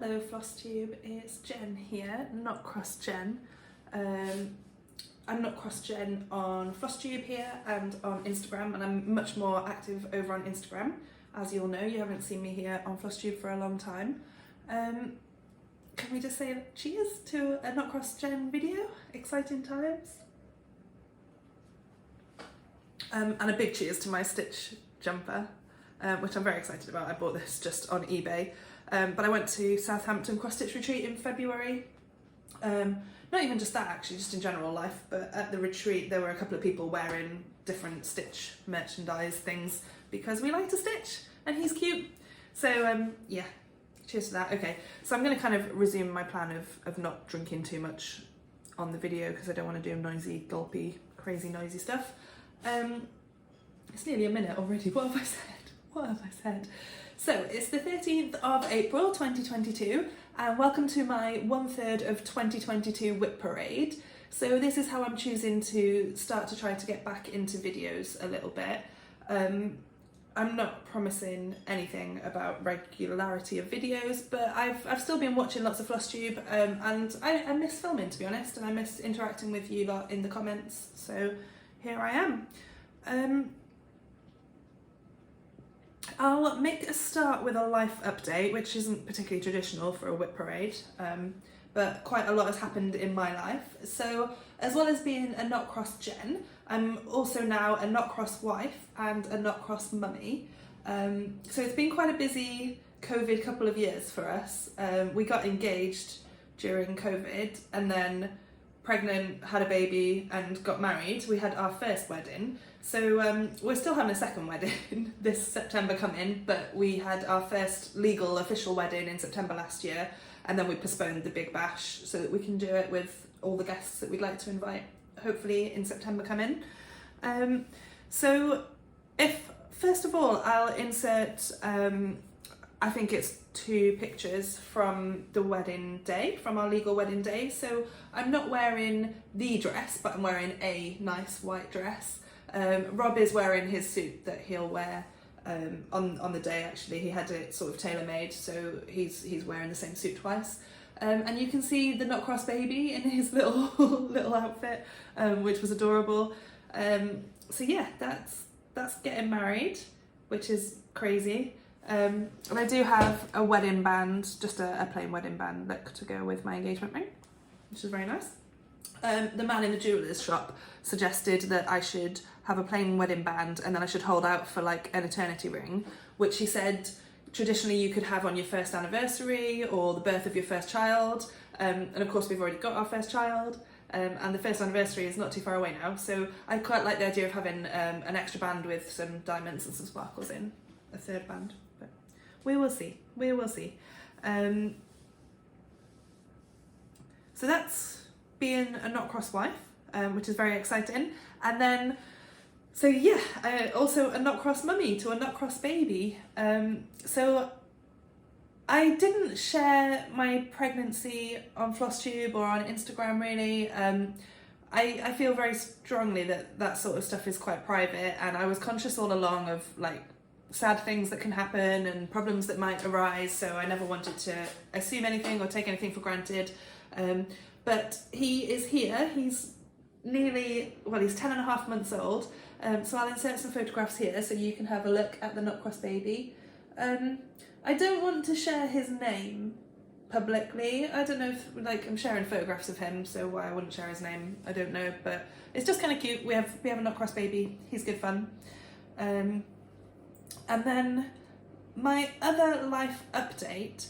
Hello FLOSSTUBE, it's Jen here, not Cross Jen. I'm not Cross Jen on FLOSSTUBE here and on Instagram, and I'm much more active over on Instagram. As you'll know, you haven't seen me here on FLOSSTUBE for a long time. Can we just say cheers to a not Cross Jen video? Exciting times. And a big cheers to my Stitch jumper, which I'm very excited about. I bought this just on eBay. But I went to Southampton Cross Stitch Retreat in February. Not even just that actually, just in general life, but at the retreat there were a couple of people wearing different Stitch merchandise things because we like to stitch and he's cute. So yeah, cheers to that. Okay, so I'm going to kind of resume my plan of not drinking too much on the video because I don't want to do noisy, gulpy, crazy noisy stuff. It's nearly a minute already. What have I said? What have I said? So it's the 13th of April 2022 and welcome to my 1/3 of 2022 WIP parade. So this is how I'm choosing to start to try to get back into videos a little bit. I'm not promising anything about regularity of videos, but I've still been watching lots of FLOSSTUBE and I miss filming, to be honest, and I miss interacting with you lot in the comments, so here I am. I'll make a start with a life update, which isn't particularly traditional for a WIP parade, but quite a lot has happened in my life. So as well as being a not cross Jen, I'm also now a not cross wife and a not cross mummy. So it's been quite a busy COVID couple of years for us. We got engaged during COVID and then pregnant, had a baby and got married. We had our first wedding. So we're still having a second wedding this September coming, but we had our first legal official wedding in September last year, and then we postponed the big bash so that we can do it with all the guests that we'd like to invite, hopefully in September coming. So if, first of all, I'll insert, I think it's 2 pictures from the wedding day, from our legal wedding day. So I'm not wearing the dress, but I'm wearing a nice white dress. Rob is wearing his suit that he'll wear on the day. Actually, he had it sort of tailor-made, so he's wearing the same suit twice. And you can see the not cross baby in his little outfit, which was adorable. So yeah, that's getting married, which is crazy. And I do have a wedding band, just a plain wedding band look to go with my engagement ring, which is very nice. The man in the jeweller's shop suggested that I should have a plain wedding band and then I should hold out for like an eternity ring, which he said traditionally you could have on your first anniversary or the birth of your first child. And of course we've already got our first child, and the first anniversary is not too far away now. So I quite like the idea of having an extra band with some diamonds and some sparkles in, a third band. But we will see, we will see. So that's being a not cross wife, which is very exciting. And then, so yeah, also a not cross mummy to a not cross baby. So I didn't share my pregnancy on FLOSSTUBE or on Instagram really. I feel very strongly that sort of stuff is quite private, and I was conscious all along of like sad things that can happen and problems that might arise, so I never wanted to assume anything or take anything for granted. But he is here, he's nearly, well, he's 10.5 months old, so I'll insert some photographs here so you can have a look at the not cross baby. I don't want to share his name publicly. I don't know if, like, I'm sharing photographs of him, so why I wouldn't share his name, I don't know, but it's just kind of cute. We have a not cross baby, he's good fun. And then my other life update,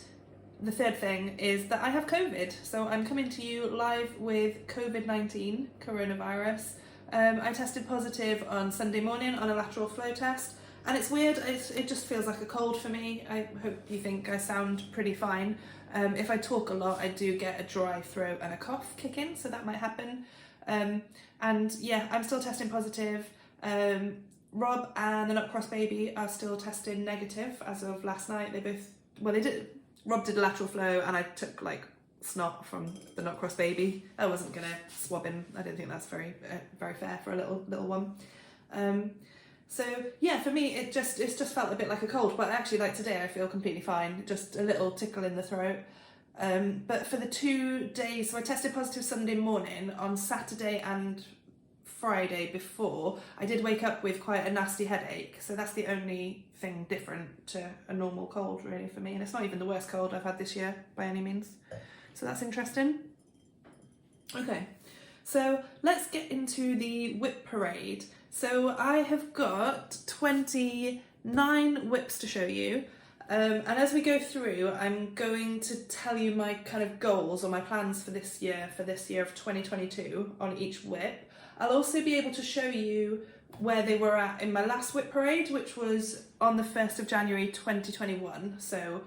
the third thing, is that I have COVID. So I'm coming to you live with COVID-19, coronavirus. I tested positive on Sunday morning on a lateral flow test, and it's weird, it just feels like a cold for me. I hope you think I sound pretty fine. If I talk a lot, I do get a dry throat and a cough kick in, so that might happen. And yeah, I'm still testing positive. Rob and the not cross baby are still testing negative as of last night. They both, well, Rob did a lateral flow and I took like snot from the not cross baby. I wasn't gonna swab him. I don't think that's very fair for a little one. So yeah, for me it's just felt a bit like a cold, but actually like today I feel completely fine. Just a little tickle in the throat. But for the 2 days, so I tested positive Sunday morning. On Saturday and Friday before, I did wake up with quite a nasty headache, so that's the only thing different to a normal cold really for me, and it's not even the worst cold I've had this year by any means, so that's interesting. Okay, so let's get into the whip parade. So I have got 29 whips to show you, and as we go through, I'm going to tell you my kind of goals or my plans for this year of 2022 on each whip. I'll also be able to show you where they were at in my last whip parade, which was on the 1st of January 2021. So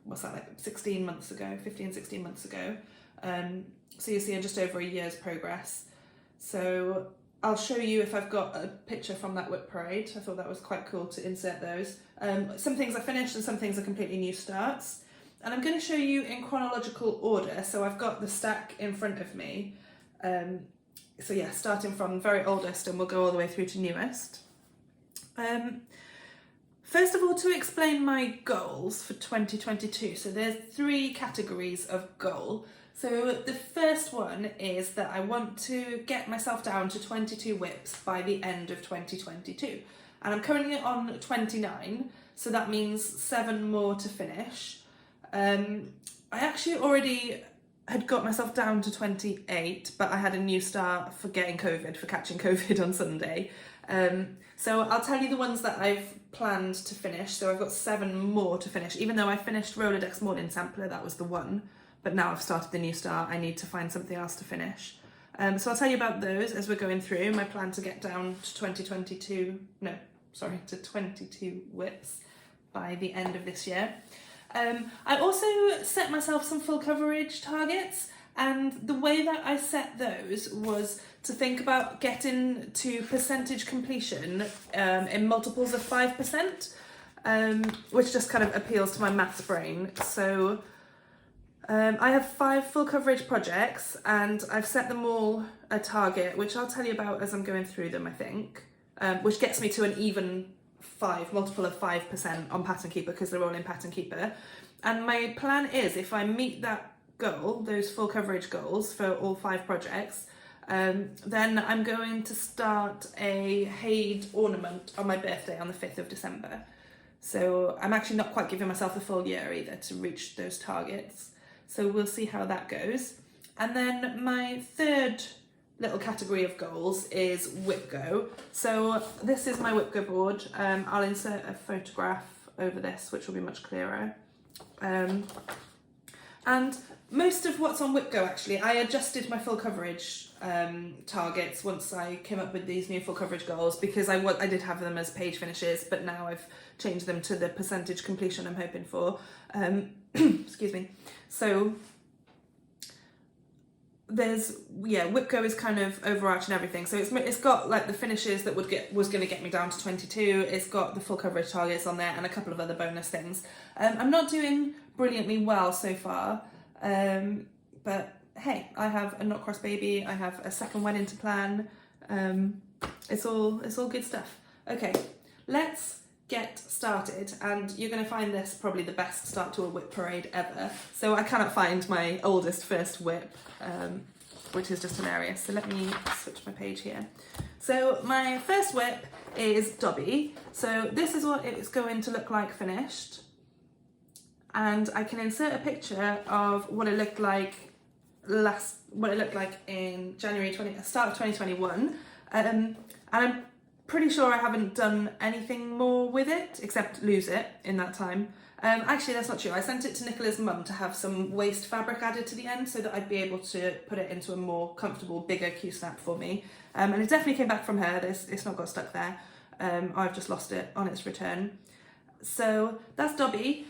what's that, like 16 months ago, 15, 16 months ago. So you'll see just over a year's progress. So I'll show you if I've got a picture from that whip parade. I thought that was quite cool to insert those. Some things are finished and some things are completely new starts. And I'm going to show you in chronological order. So I've got the stack in front of me. So yeah, starting from very oldest and we'll go all the way through to newest. First of all, to explain my goals for 2022. So there's 3 categories of goal. So the first one is that I want to get myself down to 22 whips by the end of 2022. And I'm currently on 29, so that means 7 more to finish. I actually already had got myself down to 28, but I had a new start for catching COVID on Sunday. So I'll tell you the ones that I've planned to finish. So I've got 7 more to finish, even though I finished Rolodex Morning Sampler, that was the one. But now I've started the new start, I need to find something else to finish. So I'll tell you about those as we're going through. My plan to get down to 22 whips by the end of this year. I also set myself some full coverage targets, and the way that I set those was to think about getting to percentage completion in multiples of 5%, which just kind of appeals to my maths brain. So I have 5 full coverage projects and I've set them all a target, which I'll tell you about as I'm going through them, I think, which gets me to an even multiple of 5% on Pattern Keeper because they're all in Pattern Keeper. And my plan is, if I meet that goal, those full coverage goals for all 5 projects, then I'm going to start a Haid ornament on my birthday on the 5th of December. So I'm actually not quite giving myself the full year either to reach those targets. So we'll see how that goes. And then my third little category of goals is WhipGo. So this is my WhipGo board. I'll insert a photograph over this, which will be much clearer. And most of what's on WhipGo, actually, I adjusted my full coverage targets once I came up with these new full coverage goals, because I did have them as page finishes, but now I've changed them to the percentage completion I'm hoping for. Excuse me. So there's, WhipGo is kind of overarching everything. So it's got like the finishes that was going to get me down to 22. It's got the full coverage targets on there and a couple of other bonus things. I'm not doing brilliantly well so far, but hey, I have a not cross baby. I have a second wedding to plan. It's all good stuff. Okay, let's get started, and you're going to find this probably the best start to a whip parade ever. So I cannot find my oldest first whip, which is just hilarious. So let me switch my page here. So my first whip is Dobby. So this is what it's going to look like finished, and I can insert a picture of what it looked like in start of 2021, and I'm pretty sure I haven't done anything more with it except lose it in that time. Actually, that's not true. I sent it to Nicola's mum to have some waste fabric added to the end so that I'd be able to put it into a more comfortable, bigger Q-snap for me. And it definitely came back from her. It's not got stuck there. I've just lost it on its return. So that's Dobby.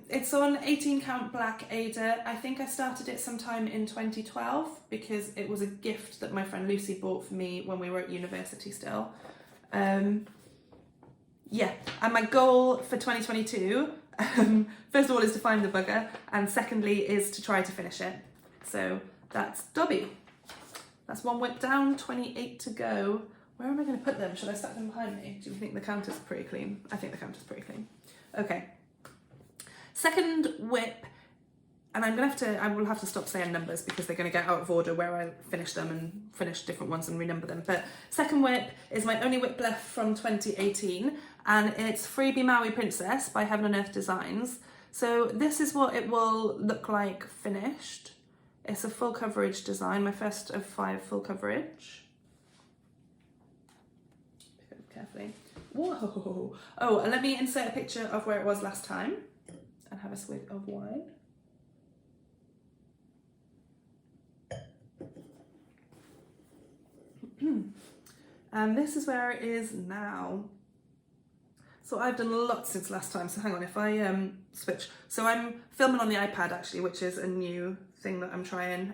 It's on 18 count black Ada. I think I started it sometime in 2012 because it was a gift that my friend Lucy bought for me when we were at university still. And my goal for 2022, first of all, is to find the bugger, and secondly is to try to finish it. So that's Dobby. That's one whip down, 28 to go. Where am I going to put them? Should I stack them behind me? Do you think the counter's pretty clean? I think the counter's pretty clean. Okay. Second whip and I will have to stop saying numbers because they're going to get out of order where I finish them and finish different ones and renumber them. But second WIP is my only WIP left from 2018, and it's Freebie Maui Princess by Heaven and Earth Designs. So this is what it will look like finished. It's a full coverage design, my first of 5 full coverage. Pick it up carefully. Whoa! Oh, and let me insert a picture of where it was last time and have a swig of wine. And this is where it is now. So I've done a lot since last time, so hang on, if I switch. So I'm filming on the iPad actually, which is a new thing that I'm trying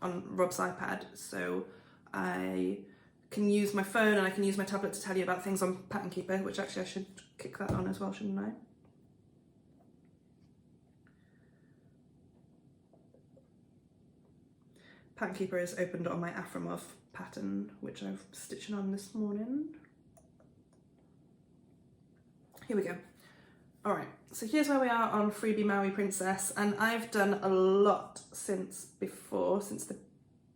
on Rob's iPad. So I can use my phone and I can use my tablet to tell you about things on Pattern Keeper, which actually I should kick that on as well, shouldn't I? Pattern Keeper is opened on my Aframov pattern, which I've stitching on this morning. Here we go. All right, so here's where we are on Freebie Maui Princess, and I've done a lot since the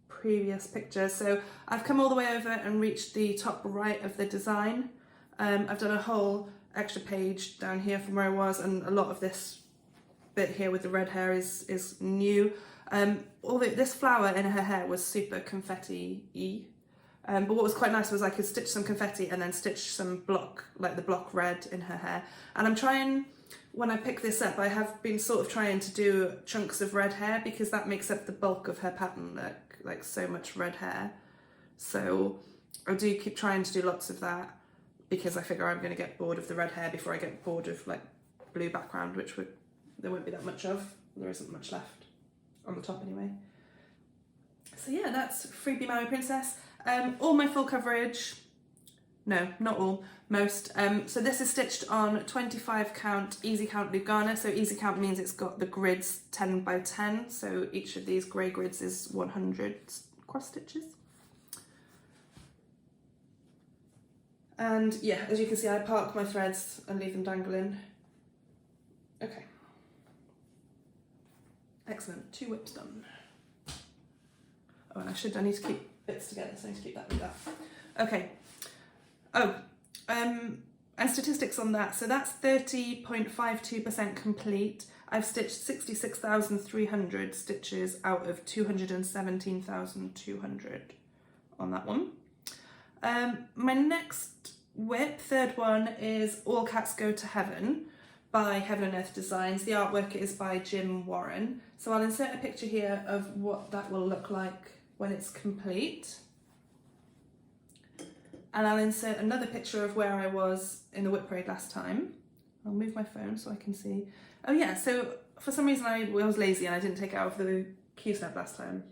previous picture. So I've come all the way over and reached the top right of the design. I've done a whole extra page down here from where I was, and a lot of this bit here with the red hair is new. Although this flower in her hair was super confetti-y. But what was quite nice was I could stitch some confetti and then stitch some block, like the block red in her hair. And I'm trying, when I pick this up, I have been sort of trying to do chunks of red hair because that makes up the bulk of her pattern, like so much red hair. So I do keep trying to do lots of that because I figure I'm going to get bored of the red hair before I get bored of like blue background, which there won't be that much of. There isn't much left on the top anyway. So yeah, that's Freebie Maui Princess. All my full coverage, no, not all, most. So this is stitched on 25 count easy count Lugana. So easy count means it's got the grids 10 by 10. So each of these grey grids is 100 cross stitches. And yeah, as you can see, I park my threads and leave them dangling. Okay. Excellent, 2 WIPs done. Oh, and I need to keep bits together, so I need to keep that with that. Okay. Oh, and statistics on that. So that's 30.52% complete. I've stitched 66,300 stitches out of 217,200 on that one. My next WIP, third one, is All Cats Go to Heaven by Heaven and Earth Designs. The artwork is by Jim Warren. So I'll insert a picture here of what that will look like when it's complete. And I'll insert another picture of where I was in the WIP parade last time. I'll move my phone so I can see. Oh yeah, so for some reason I was lazy and I didn't take it out of the Q-snap last time.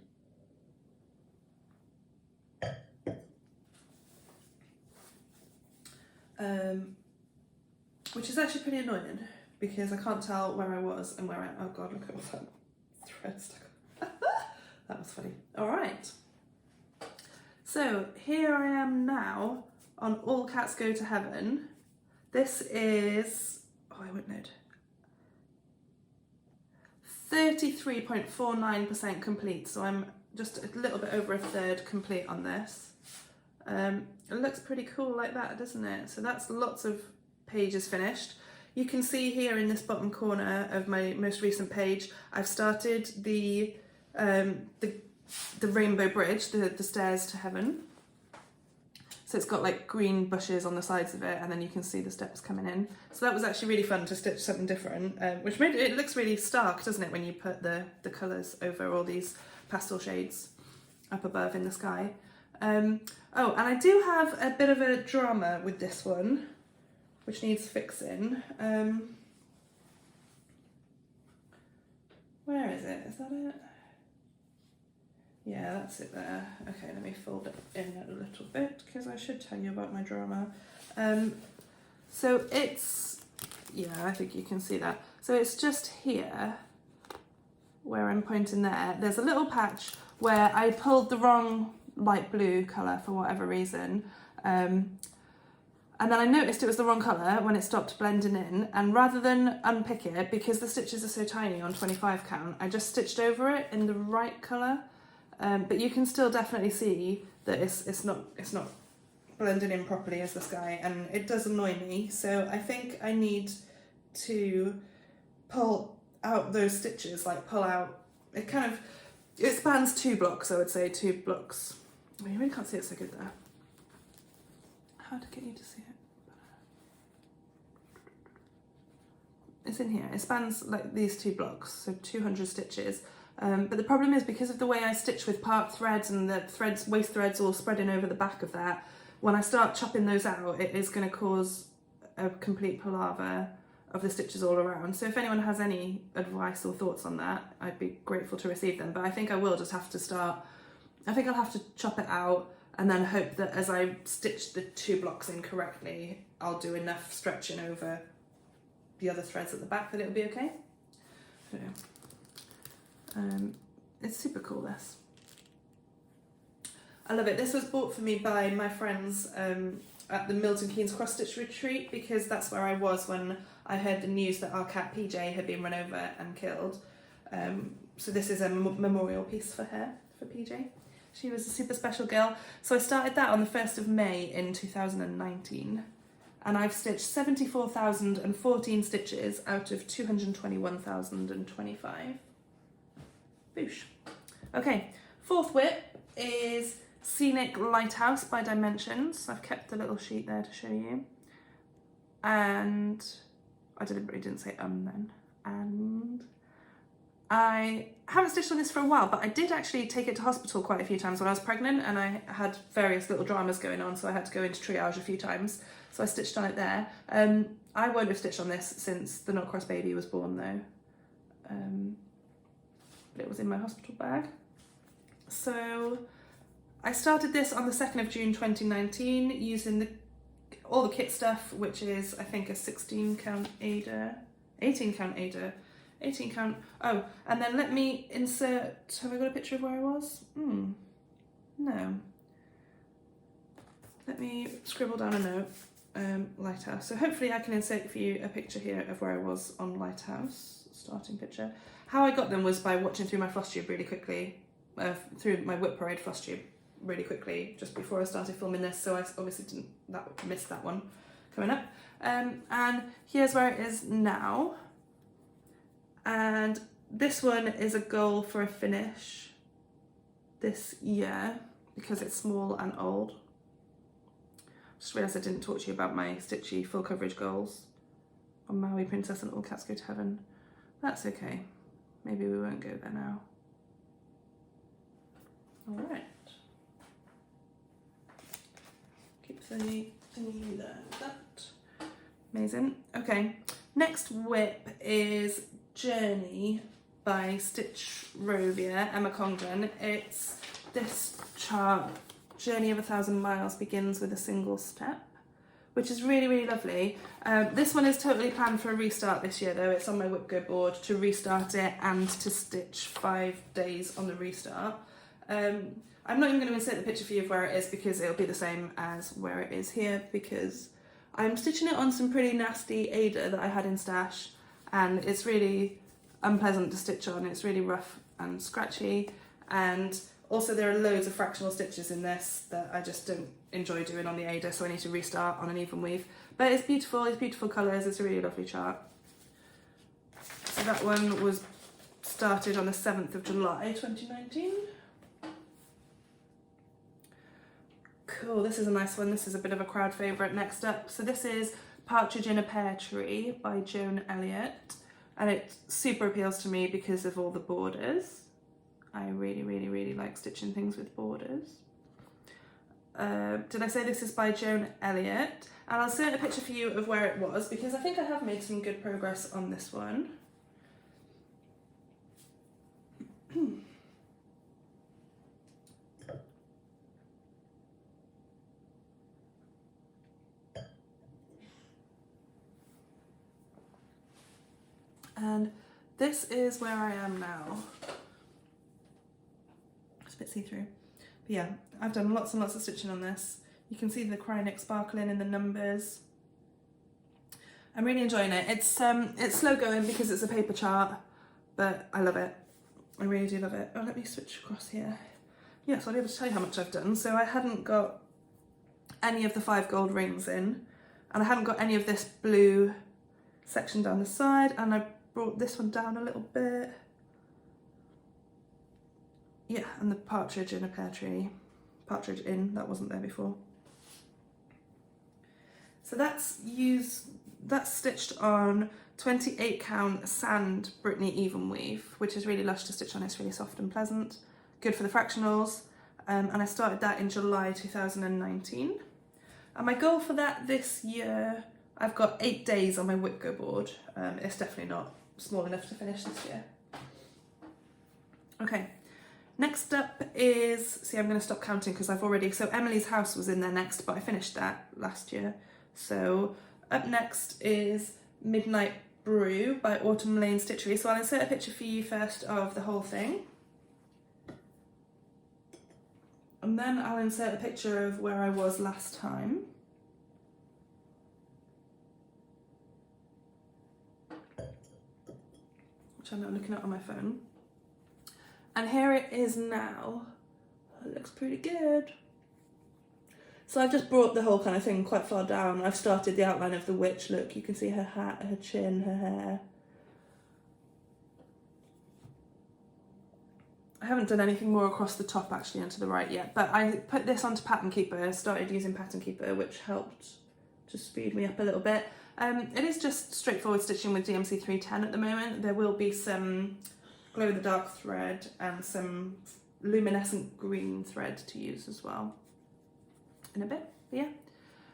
Which is actually pretty annoying because I can't tell where I was and where I... Oh god, look at all that thread stuck. That was funny. All right. So here I am now on All Cats Go to Heaven. This is... Oh, I won't note. 33.49% complete. So I'm just a little bit over a third complete on this. It looks pretty cool like that, doesn't it? So that's lots of pages finished. You can see here in this bottom corner of my most recent page, I've started the rainbow bridge, the stairs to heaven. So it's got like green bushes on the sides of it, and then you can see the steps coming in. So that was actually really fun to stitch something different, which made it looks really stark, doesn't it, when you put the colours over all these pastel shades up above in the sky. Oh, and I do have a bit of a drama with this one, which needs fixing. Where is it? Is that it? Yeah, that's it there. Okay, let me fold it in a little bit because I should tell you about my drama. So it's, yeah, I think you can see that. So it's just here where I'm pointing there. There's a little patch where I pulled the wrong light blue colour for whatever reason. And then I noticed it was the wrong colour when it stopped blending in, and rather than unpick it, because the stitches are so tiny on 25 count, I just stitched over it in the right colour. But you can still definitely see that it's not blending in properly as the sky, and it does annoy me. So I think I need to pull out those stitches, like pull out, it spans 2 blocks, I would say, 2 blocks. Oh, you really can't see it so good there. How to get you to see it? It's in here. It spans like these 2 blocks, so 200 stitches. But the problem is, because of the way I stitch with part threads and the threads, waste threads all spreading over the back of that, when I start chopping those out, it is going to cause a complete palaver of the stitches all around. So if anyone has any advice or thoughts on that, I'd be grateful to receive them. But I think I will just have to start, I think I'll have to chop it out and then hope that as I stitch the 2 blocks in correctly, I'll do enough stretching over the other threads at the back that it'll be okay. I don't know. It's super cool, this. I love it. This was bought for me by my friends at the Milton Keynes cross stitch retreat, because that's where I was when I heard the news that our cat PJ had been run over and killed. So this is a memorial piece for her, for PJ. She was a super special girl. So I started that on the 1st of May in 2019. And I've stitched 74,014 stitches out of 221,025. Boosh. Okay, 4th WIP is Scenic Lighthouse by Dimensions. I've kept the little sheet there to show you. And I deliberately didn't say then. And I haven't stitched on this for a while, but I did actually take it to hospital quite a few times when I was pregnant, and I had various little dramas going on, so I had to go into triage a few times. So I stitched on it there. I won't have stitched on this since the not cross baby was born though. But it was in my hospital bag. So I started this on the 2nd of June 2019 using all the kit stuff, which is I think a 16 count Ada, 18 count Ada, 18 count, oh, and then let me insert, have I got a picture of where I was? No. Let me scribble down a note. Lighthouse. So hopefully I can insert for you a picture here of where I was on Lighthouse, starting picture. How I got them was by watching through my FLOSSTUBE really quickly, through my WIP Parade FLOSSTUBE really quickly, just before I started filming this, so I obviously didn't miss that one coming up. And here's where it is now. And this one is a goal for a finish this year, because it's small and old. Just realised I didn't talk to you about my stitchy full coverage goals on Maui, Princess and All Cats Go to Heaven. That's okay. Maybe we won't go there now. All right. Keep the thingy there. That. Amazing. Okay. Next WIP is Journey by Stitch Rovia, Emma Congdon. It's this chart. Journey of 1,000 miles begins with a single step, which is really, really lovely. This one is totally planned for a restart this year though. It's on my WIP Go board to restart it and to stitch 5 days on the restart. I'm not even going to insert the picture for you of where it is, because it'll be the same as where it is here, because I'm stitching it on some pretty nasty Ada that I had in stash, and it's really unpleasant to stitch on. It's really rough and scratchy, and also there are loads of fractional stitches in this that I just don't enjoy doing on the Ada, so I need to restart on an even weave. But it's beautiful colours, it's a really lovely chart. So that one was started on the 7th of July 2019. Cool, this is a nice one. This is a bit of a crowd favourite. Next up, so this is Partridge in a Pear Tree by Joan Elliott, and it super appeals to me because of all the borders. I really like stitching things with borders. Did I say this is by Joan Elliott? And I'll insert a picture for you of where it was, because I think I have made some good progress on this one. And this is where I am now. It's a bit see-through. But yeah, I've done lots and lots of stitching on this. You can see the cryonic sparkling in the numbers. I'm really enjoying it. It's slow going because it's a paper chart, but I love it. I really do love it. Oh, let me switch across here. Yes, I'll be able to tell you how much I've done. So I hadn't got any of the 5 gold rings in, and I hadn't got any of this blue section down the side, and I brought this one down a little bit. Yeah, and the partridge in a pear tree. Partridge in, that wasn't there before. So that's stitched on 28 count sand Brittany even weave, which is really lush to stitch on. It's really soft and pleasant, good for the fractionals. And I started that in July 2019. And my goal for that this year, I've got 8 days on my WIP go board. It's definitely not small enough to finish this year. Okay, next up is, see, I'm going to stop counting because I've already, so Emily's house was in there next, but I finished that last year. So up next is Midnight Brew by Autumn Lane Stitchery. So I'll insert a picture for you first of the whole thing. And then I'll insert a picture of where I was last time. Which I'm now looking at on my phone. And here it is now. It looks pretty good. So I've just brought the whole kind of thing quite far down. I've started the outline of the witch look. You can see her hat, her chin, her hair. I haven't done anything more across the top actually and to the right yet, but I put this onto Pattern Keeper, started using Pattern Keeper, which helped to speed me up a little bit. It is just straightforward stitching with DMC 310 at the moment. There will be some glow in the dark thread and some luminescent green thread to use as well in a bit, but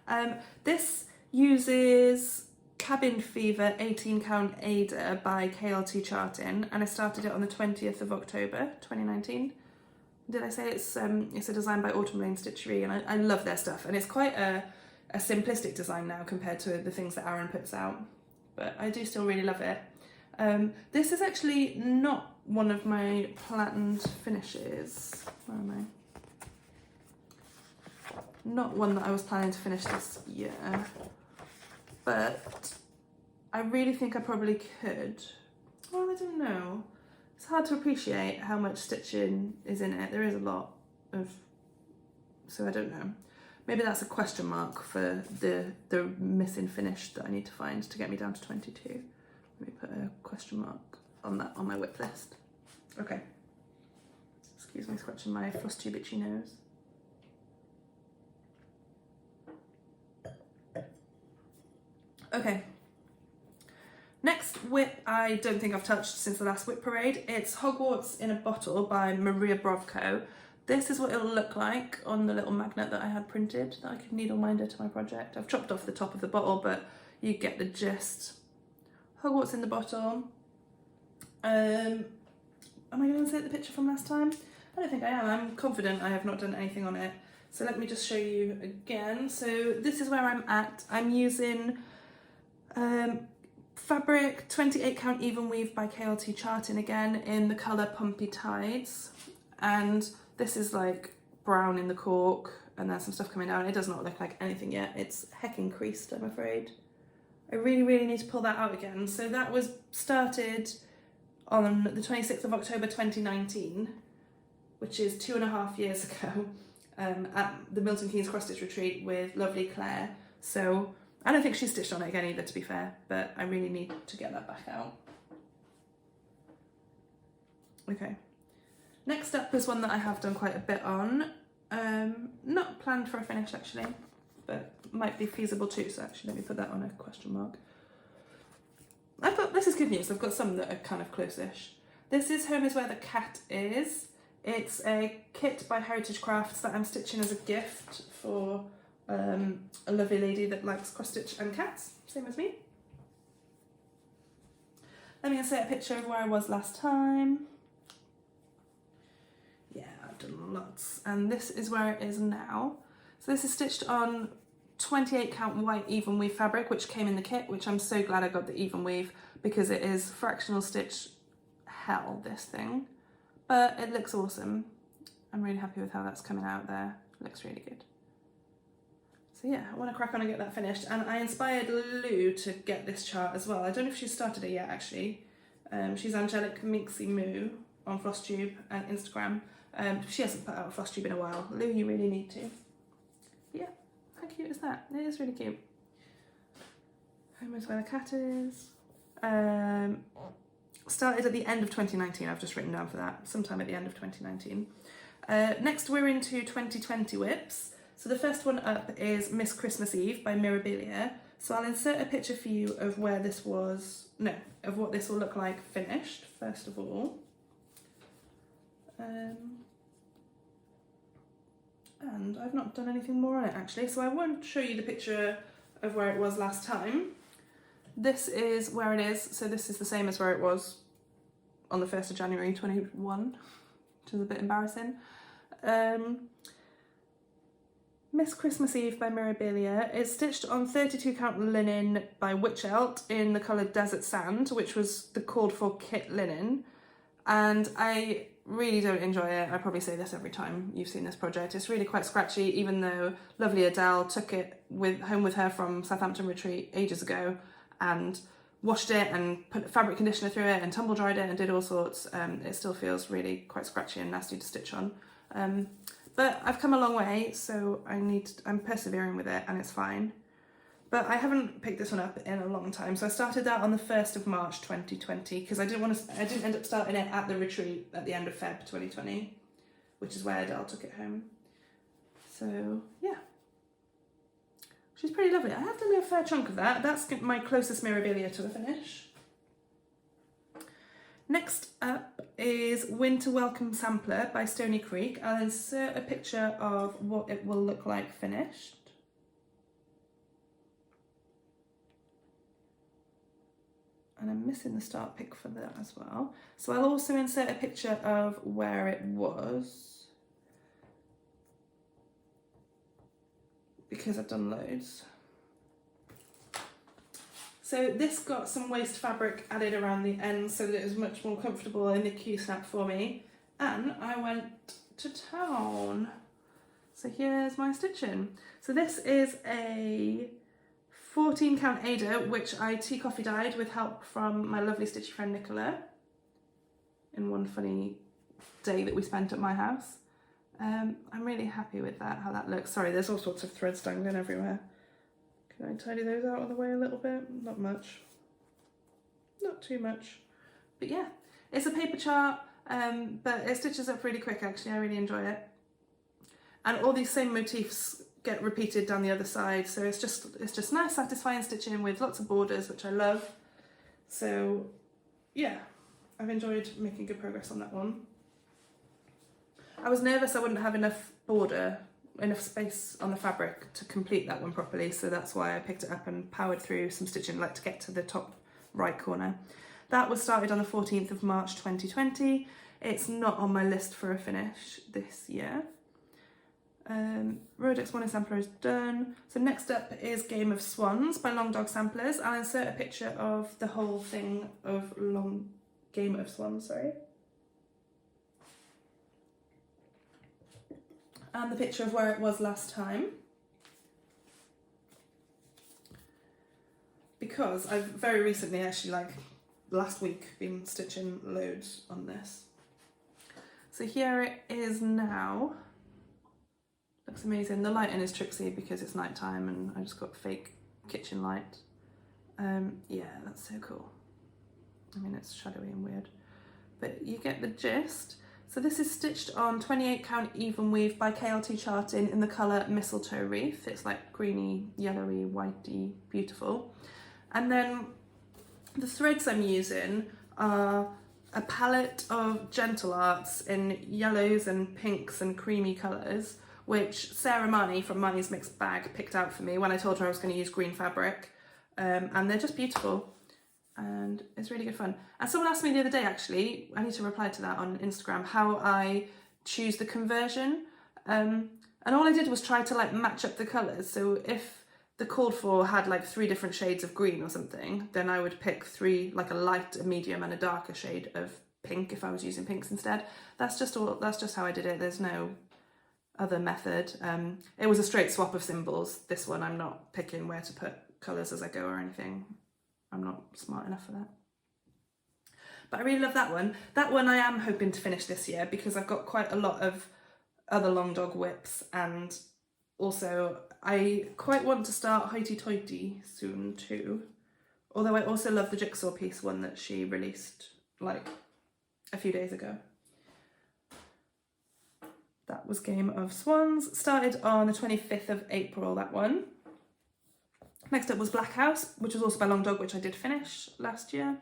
yeah. This uses Cabin Fever 18 count Ada by KLT Charting, and I started it on the 20th of October 2019. Did I say it's a design by Autumn Lane Stitchery, and I love their stuff, and it's quite a simplistic design now compared to the things that Aaron puts out, but I do still really love it. This is actually not one of my planned finishes. Where am I? Not one that I was planning to finish this year, but I really think I probably could. Well, I don't know. It's hard to appreciate how much stitching is in it. There is a lot of, so I don't know. Maybe that's a question mark for the missing finish that I need to find to get me down to 22. Let me put a question mark on that on my WIP list. Okay. Excuse me scratching my FLOSSTUBE itchy nose. Okay. Next WIP I don't think I've touched since the last WIP parade. It's Hogwarts in a Bottle by Maria Brovko. This is what it'll look like on the little magnet that I had printed that I could needle minder to my project. I've chopped off the top of the bottle, but you get the gist. Hogwarts in the bottle. Am I going to insert the picture from last time? I don't think I am. I'm confident I have not done anything on it. So let me just show you again. So this is where I'm at. I'm using fabric 28 count even weave by KLT Charting again in the colour Pumpy Tides, and this is like brown in the cork and there's some stuff coming down. It does not look like anything yet. It's hecking creased, I'm afraid. I really need to pull that out again. So that was started on the 26th of October 2019, which is 2.5 years ago, at the Milton Keynes Cross Stitch Retreat with lovely Claire. So I don't think she stitched on it again either, to be fair, but I really need to get that back out. Okay. Next up is one that I have done quite a bit on. Not planned for a finish actually, but might be feasible too, so actually let me put that on a question mark. I've got, this is good news, I've got some that are kind of close-ish. This is Home is Where the Cat Is. It's a kit by Heritage Crafts that I'm stitching as a gift for a lovely lady that likes cross-stitch and cats, same as me. Let me insert a picture of where I was last time. Yeah, I've done lots. And this is where it is now. So this is stitched on 28 count white even weave fabric, which came in the kit, which I'm so glad I got the even weave because it is fractional stitch hell, this thing. But it looks awesome. I'm really happy with how that's coming out there. It looks really good. So yeah, I want to crack on and get that finished. And I inspired Lou to get this chart as well. I don't know if she's started it yet, actually. She's Angelic Minxie Moo on FLOSSTUBE and Instagram. She hasn't put out a FLOSSTUBE in a while. Lou, you really need to. Yeah, how cute is that? It is really cute. Home is where the cat is. Started at the end of 2019, I've just written down for that. Sometime at the end of 2019. Next we're into 2020 WIPs. So the first one up is Miss Christmas Eve by Mirabelia. So I'll insert a picture for you of where this was, no, of what this will look like finished, first of all. And I've not done anything more on it actually, so I won't show you the picture of where it was last time. This is where it is, so this is the same as where it was on the 1st of January 21, which is a bit embarrassing. Miss Christmas Eve by Mirabelia is stitched on 32 count linen by Witchelt in the colour Desert Sand, which was the called for kit linen. And I really don't enjoy it. I probably say this every time you've seen this project. It's really quite scratchy, even though lovely Adele took it home with her from Southampton retreat ages ago and washed it and put fabric conditioner through it and tumble dried it and did all sorts. It still feels really quite scratchy and nasty to stitch on. But I've come a long way, so I'm persevering with it and it's fine. But I haven't picked this one up in a long time. So I started that on the 1st of March 2020 because I didn't end up starting it at the retreat at the end of Feb 2020, which is where Adele took it home. So yeah, she's pretty lovely. I have done a fair chunk of that. That's my closest Mirabelia to a finish. Next up is Winter Welcome Sampler by Stony Creek. I'll insert a picture of what it will look like finished. And I'm missing the start pic for that as well. So I'll also insert a picture of where it was, because I've done loads. So this got some waste fabric added around the end so that it was much more comfortable in the Q-snap for me. And I went to town. So here's my stitching. So this is a 14 count Ada, which I tea coffee dyed with help from my lovely stitchy friend Nicola in one funny day that we spent at my house. I'm really happy with that, how that looks. Sorry, there's all sorts of threads dangling everywhere. Can I tidy those out of the way a little bit? Not much. Not too much. But yeah, it's a paper chart, but it stitches up really quick actually. I really enjoy it. And all these same motifs get repeated down the other side, so it's just nice, satisfying stitching with lots of borders, which I love. So yeah, I've enjoyed making good progress on that one. I was nervous I wouldn't have enough space on the fabric to complete that one properly, so that's why I picked it up and powered through some stitching like to get to the top right corner. That was started on the 14th of March 2020. It's not on my list for a finish this year. Rhodex Morning Sampler is done. So next up is Game of Swans by Long Dog Samplers. I'll insert a picture of the whole thing of Game of Swans, and the picture of where it was last time, because I've very recently, actually like last week, been stitching loads on this. So here it is now. Looks amazing. The lighting is tricksy because it's night time and I just got fake kitchen light. Yeah, that's so cool. I mean, it's shadowy and weird, but you get the gist. So this is stitched on 28 count even weave by KLT Charting in the colour Mistletoe Wreath. It's like greeny, yellowy, whitey, beautiful. And then the threads I'm using are a palette of Gentle Arts in yellows and pinks and creamy colours, which Sarah Marnie from Marnie's Mixed Bag picked out for me when I told her I was going to use green fabric. And they're just beautiful. And it's really good fun. And someone asked me the other day, actually, I need to reply to that on Instagram, how I choose the conversion. And all I did was try to like match up the colours. So if the called for had like 3 different shades of green or something, then I would pick 3, like a light, a medium and a darker shade of pink if I was using pinks instead. That's just how I did it. There's no other method. It was a straight swap of symbols. This one I'm not picking where to put colours as I go or anything. I'm not smart enough for that. But I really love that one. That one I am hoping to finish this year because I've got quite a lot of other long dog WIPs, and also I quite want to start Hoity Toity soon too. Although I also love the jigsaw piece one that she released like a few days ago. That was Game of Swans. Started on the 25th of April, that one. Next up was Black House, which was also by Long Dog, which I did finish last year.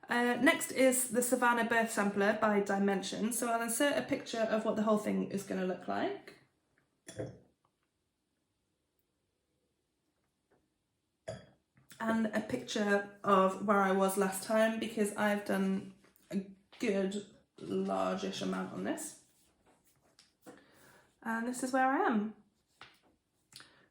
Next is the Savannah Birth Sampler by Dimension. So I'll insert a picture of what the whole thing is going to look like. And a picture of where I was last time, because I've done a good largish amount on this. And this is where I am.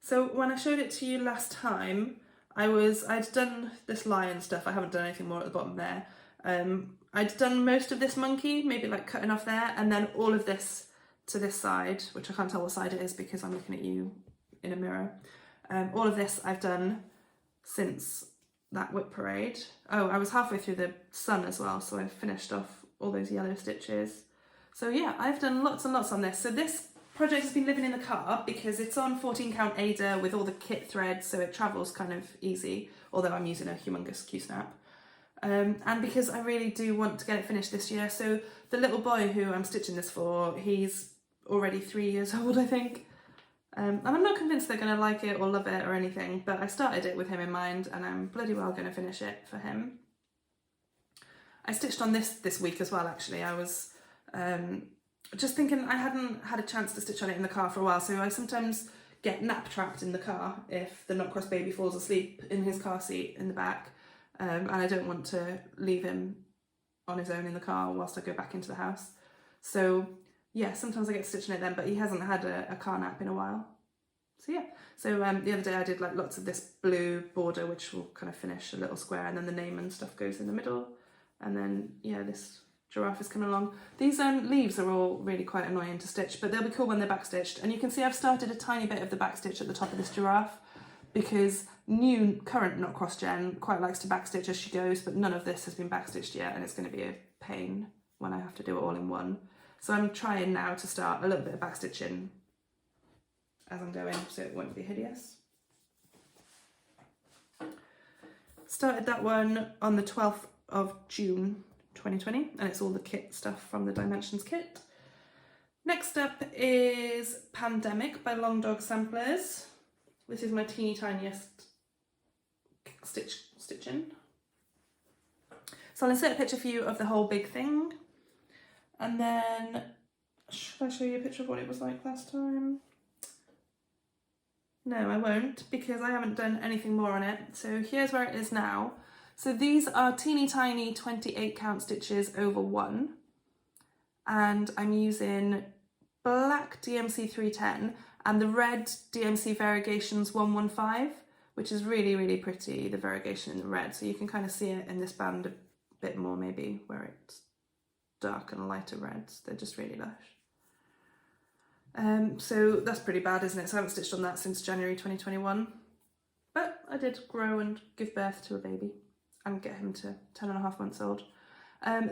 So when I showed it to you last time, I'd done this lion stuff. I haven't done anything more at the bottom there. I'd done most of this monkey, maybe like cutting off there, and then all of this to this side, which I can't tell what side it is because I'm looking at you in a mirror. All of this I've done since that WIP parade. Oh, I was halfway through the sun as well, so I finished off all those yellow stitches. So yeah, I've done lots and lots on this. So this project has been living in the car because it's on 14 count Ada with all the kit threads, so it travels kind of easy, although I'm using a humongous Q-snap. And because I really do want to get it finished this year. So the little boy who I'm stitching this for, he's already 3 years old, I think. And I'm not convinced they're going to like it or love it or anything, but I started it with him in mind and I'm bloody well going to finish it for him. I stitched on this week as well, actually. I was just thinking I hadn't had a chance to stitch on it in the car for a while, so I sometimes get nap trapped in the car if the not cross baby falls asleep in his car seat in the back, and I don't want to leave him on his own in the car whilst I go back into the house. So yeah, sometimes I get stitching it then, but he hasn't had a car nap in a while. So yeah, so the other day I did like lots of this blue border, which will kind of finish a little square, and then the name and stuff goes in the middle, and then yeah, this giraffe is coming along. These leaves are all really quite annoying to stitch, but they'll be cool when they're backstitched. And you can see I've started a tiny bit of the backstitch at the top of this giraffe because current not cross Jen quite likes to backstitch as she goes, but none of this has been backstitched yet, and it's going to be a pain when I have to do it all in one. So I'm trying now to start a little bit of backstitching as I'm going, so it won't be hideous. Started that one on the 12th of June 2020, and it's all the kit stuff from the Dimensions kit. Next up is Pandemic by Long Dog Samplers. This is my teeny tiniest stitching. So I'll insert a picture for you of the whole big thing, and then should I show you a picture of what it was like last time? No, I won't, because I haven't done anything more on it. So here's where it is now. So these are teeny tiny 28 count stitches over 1, and I'm using black DMC 310 and the red DMC Variegations 115, which is really, really pretty, the variegation in the red. So you can kind of see it in this band a bit more maybe, where it's dark and lighter reds. They're just really lush. So that's pretty bad, isn't it? So I haven't stitched on that since January 2021, but I did grow and give birth to a baby and get him to 10.5 months old.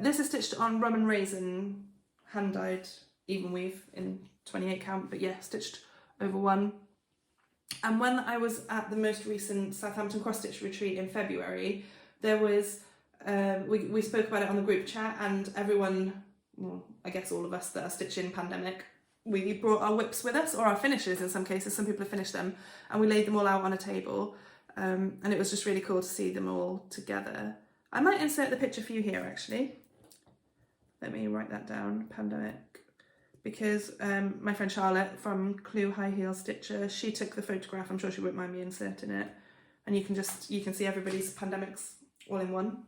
This is stitched on Rum and Raisin hand-dyed even weave in 28 count, but yeah, stitched over 1. And when I was at the most recent Southampton cross stitch retreat in February, there was we spoke about it on the group chat, and everyone, well, I guess all of us that are stitching Pandemic, we brought our WIPs with us, or our finishes in some cases. Some people have finished them, and we laid them all out on a table. And it was just really cool to see them all together. I might insert the picture for you here, actually. Let me write that down, Pandemic. Because my friend Charlotte from Clue High Heel Stitcher, she took the photograph. I'm sure she won't mind me inserting it. And you can see everybody's Pandemics all in one.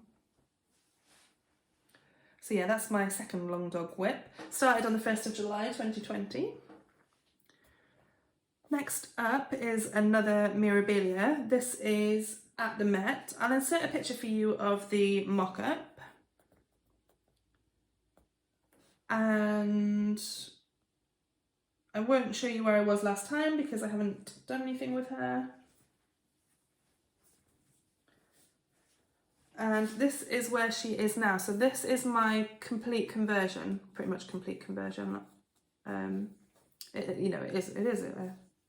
So yeah, that's my second Long Dog WIP. Started on the 1st of July 2020. Next up is another Mirabelia. This is at the Met. I'll insert a picture for you of the mock-up. And I won't show you where I was last time because I haven't done anything with her. And this is where she is now. So this is my complete conversion, pretty much complete conversion. You know, it is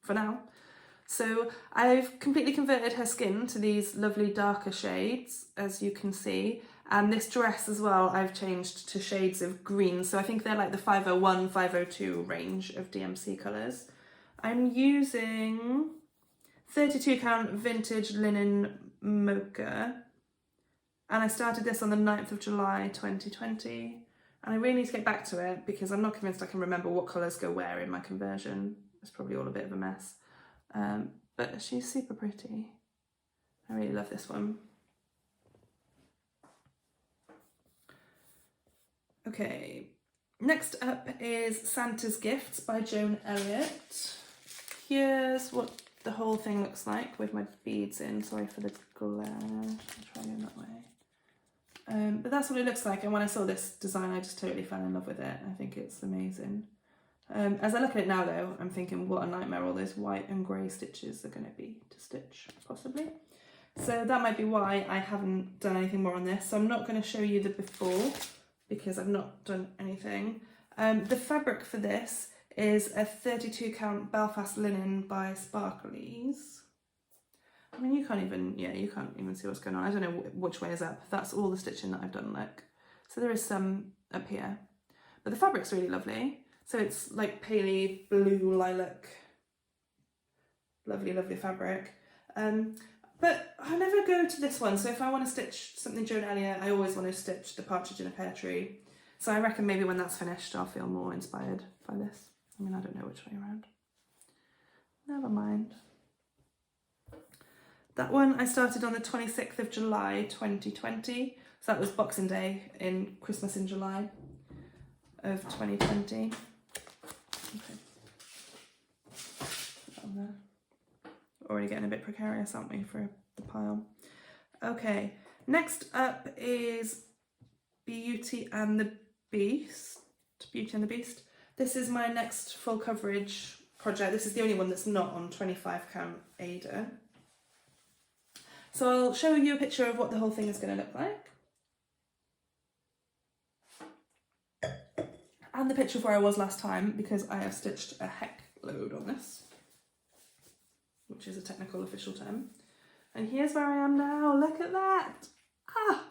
for now. So I've completely converted her skin to these lovely darker shades, as you can see. And this dress as well, I've changed to shades of green. So I think they're like the 501, 502 range of DMC colours. I'm using 32 count vintage linen mocha. And I started this on the 9th of July 2020. And I really need to get back to it because I'm not convinced I can remember what colours go where in my conversion. It's probably all a bit of a mess. But she's super pretty. I really love this one. Okay, next up is Santa's Gifts by Joan Elliott. Here's what the whole thing looks like with my beads in. Sorry for the glare. I'll try going that way. But that's what it looks like, and when I saw this design I just totally fell in love with it. I think it's amazing. As I look at it now though, I'm thinking what a nightmare all those white and grey stitches are going to be to stitch, possibly. So that might be why I haven't done anything more on this. So I'm not going to show you the before because I've not done anything. The fabric for this is a 32 count Belfast linen by Sparklies. I mean, you can't even see what's going on. I don't know which way is up. That's all the stitching that I've done, look. So there is some up here. But the fabric's really lovely. So it's like paley blue lilac. Lovely, lovely fabric. But I never go to this one. So if I want to stitch something Joan Elliott, I always want to stitch the Partridge in a Pear Tree. So I reckon maybe when that's finished, I'll feel more inspired by this. I mean, I don't know which way around. Never mind. That one I started on the 26th of July 2020. So that was Boxing Day in Christmas in July of 2020. Okay. Put that on there. Already getting a bit precarious, aren't we, for the pile? Okay, next up is Beauty and the Beast. Beauty and the Beast. This is my next full coverage project. This is the only one that's not on 25 count Ada. So I'll show you a picture of what the whole thing is going to look like. And the picture of where I was last time, because I have stitched a heck load on this, which is a technical official term. And here's where I am now. Look at that. Ah!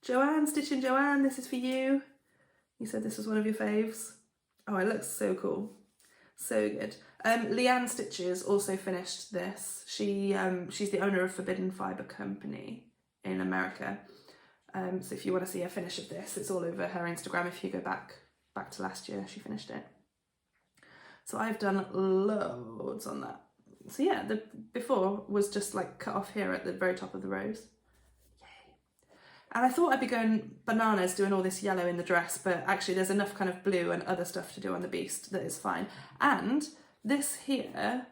Joanne, Stitching Joanne, this is for you. You said this was one of your faves. Oh, it looks so cool. So good. Leanne Stitches also finished this. She's the owner of Forbidden Fibre Company in America. So if you want to see a finish of this, it's all over her Instagram. If you go back to last year, she finished it. So I've done loads on that. So yeah, the before was just like cut off here at the very top of the rows. Yay. And I thought I'd be going bananas doing all this yellow in the dress, but actually there's enough kind of blue and other stuff to do on the beast that is fine. And this here,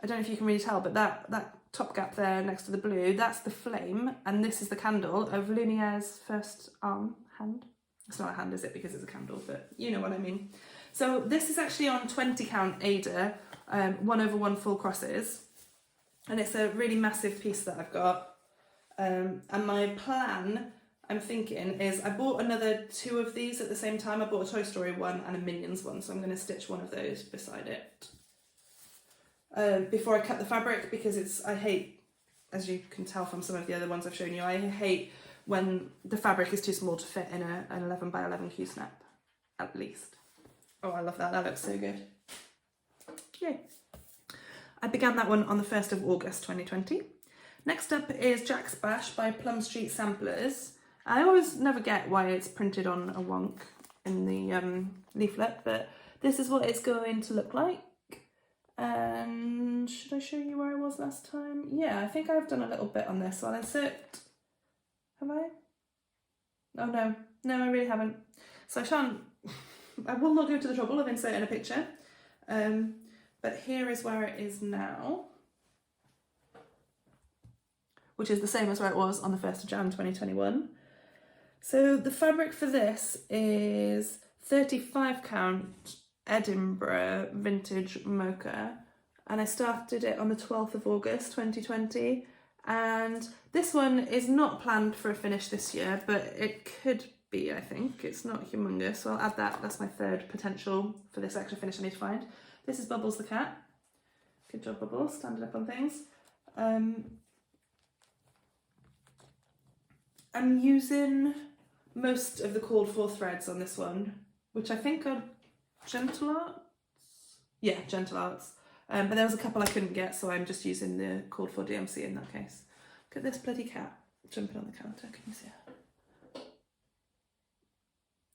I don't know if you can really tell, but that top gap there next to the blue, that's the flame, and this is the candle of Lumiere's first hand. It's not a hand, is it, because it's a candle, but you know what I mean. So this is actually on 20 count Ada, 1/1 full crosses, and it's a really massive piece that I've got. And my plan, I'm thinking, is I bought another 2 of these at the same time. I bought a Toy Story one and a Minions one, so I'm going to stitch one of those beside it before I cut the fabric, because I hate, as you can tell from some of the other ones I've shown you, I hate when the fabric is too small to fit in an 11 by 11 Q-snap, at least. Oh, I love that. That looks so good. Yay. I began that one on the 1st of August 2020. Next up is Jack's Bash by Plum Street Samplers. I always never get why it's printed on a wonk in the leaflet, but this is what it's going to look like. And should I show you where I was last time? Yeah, I think I've done a little bit on this. So I'll insert... Have I? Oh no. No, I really haven't. So I shan't... I will not go to the trouble of inserting a picture. But here is where it is now, which is the same as where it was on the 1st of Jan 2021. So the fabric for this is 35 count Edinburgh Vintage Mocha, and I started it on the 12th of August 2020, and this one is not planned for a finish this year, but it could be, I think. It's not humongous, so I'll add that. That's my third potential for this extra finish I need to find. This is Bubbles the cat. Good job, Bubbles, standing up on things. I'm using most of the called for threads on this one, which I think are Gentle Arts? Yeah, Gentle Arts. But there was a couple I couldn't get, so I'm just using the called for DMC in that case. Look at this bloody cat jumping on the counter. Can you see her?